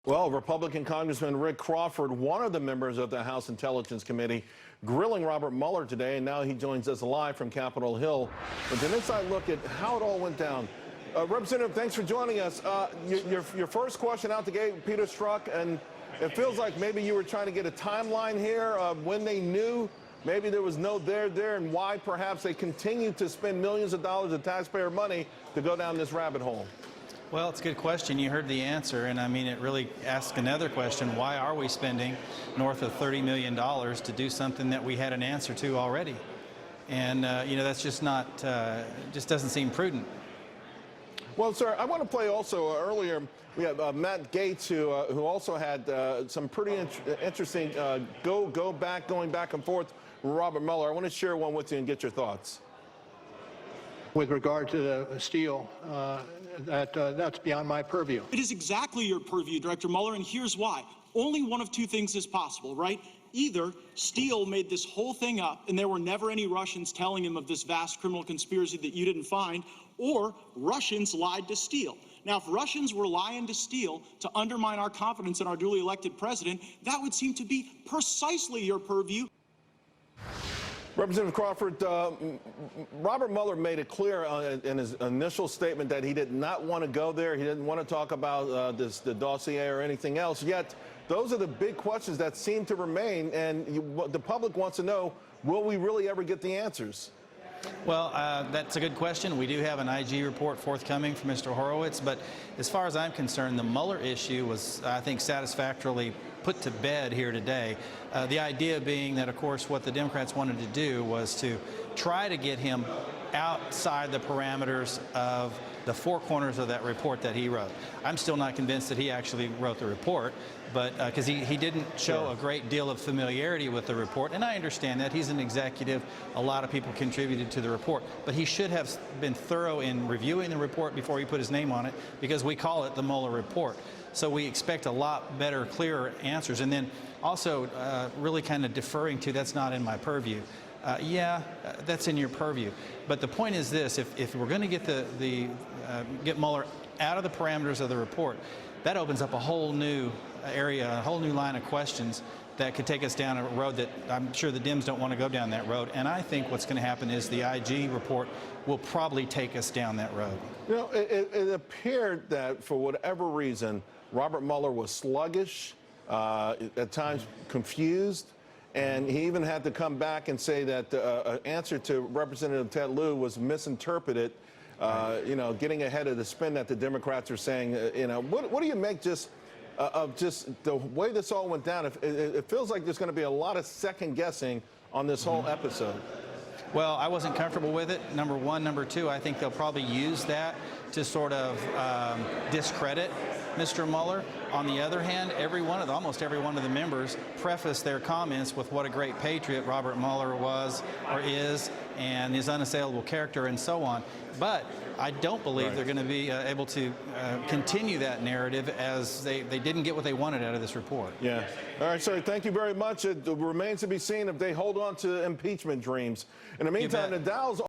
Well, Republican Congressman Rick Crawford, one of the members of the House Intelligence Committee, grilling Robert Mueller today, and now he joins us live from Capitol Hill with an inside look at how it all went down. Representative, thanks for joining us. Your first question out the gate, Peter Strzok, and it feels like maybe you were trying to get a timeline here of when they knew maybe there was no there, and why perhaps they continued to spend millions of dollars of taxpayer money to go down this rabbit hole. Well, it's a good question. You heard the answer, and I mean, it really asks another question. Why are we spending north of $30 million to do something that we had an answer to already? And, you know, that's just not, just doesn't seem prudent. Well, sir, I want to play also earlier. We have Matt Gaetz, who also had some pretty interesting going back and forth with Robert Mueller. I want to share one with you and get your thoughts. With regard to the steel, that's beyond my purview. It is exactly your purview, Director Mueller, and here's why. Only one of two things is possible, right? Either Steele made this whole thing up and there were never any Russians telling him of this vast criminal conspiracy that you didn't find, or Russians lied to Steele. Now, if Russians were lying to Steele to undermine our confidence in our duly elected president, that would seem to be precisely your purview. Representative Crawford, Robert Mueller made it clear in his initial statement that he did not want to go there. He didn't want to talk about the dossier or anything else. Yet, those are the big questions that seem to remain, and the public wants to know, will we really ever get the answers? Well, that's a good question. We do have an IG report forthcoming from Mr. Horowitz, but as far as I'm concerned, the Mueller issue was, I think, satisfactorily put to bed here today. The idea being that, of course, what the Democrats wanted to do was to try to get him outside the parameters of the four corners of that report that he wrote. I'm still not convinced that he actually wrote the report, but because he didn't show a great deal of familiarity with the report, and I understand that. He's an executive. A lot of people contributed to the report, but he should have been thorough in reviewing the report before he put his name on it, because we call it the Mueller report. So we expect a lot better, clearer answers. And then also really kind of deferring to, that's not in my purview. That's in your purview. But the point is this: if we're going to get get Mueller out of the parameters of the report, that opens up a whole new area, a whole new line of questions that could take us down a road that I'm sure the Dems don't want to go down that road. And I think what's going to happen is the IG report will probably take us down that road. You know, it appeared that for whatever reason, Robert Mueller was sluggish, at times confused, and he even had to come back and say that an answer to Representative Ted Lieu was misinterpreted, you know, getting ahead of the spin that the Democrats are saying. You know, what do you make of just the way this all went down? It feels like there's going to be a lot of second guessing on this whole episode. Well, I wasn't comfortable with it, number one. Number two, I think they'll probably use that to sort of discredit Mr. Mueller. On the other hand, almost every one of the members prefaced their comments with what a great patriot Robert Mueller was or is, and his unassailable character and so on. But I don't believe they're going to be able to continue that narrative, as they didn't get what they wanted out of this report. Yeah. All right, sir, thank you very much. It remains to be seen if they hold on to impeachment dreams. In the meantime, the Dow's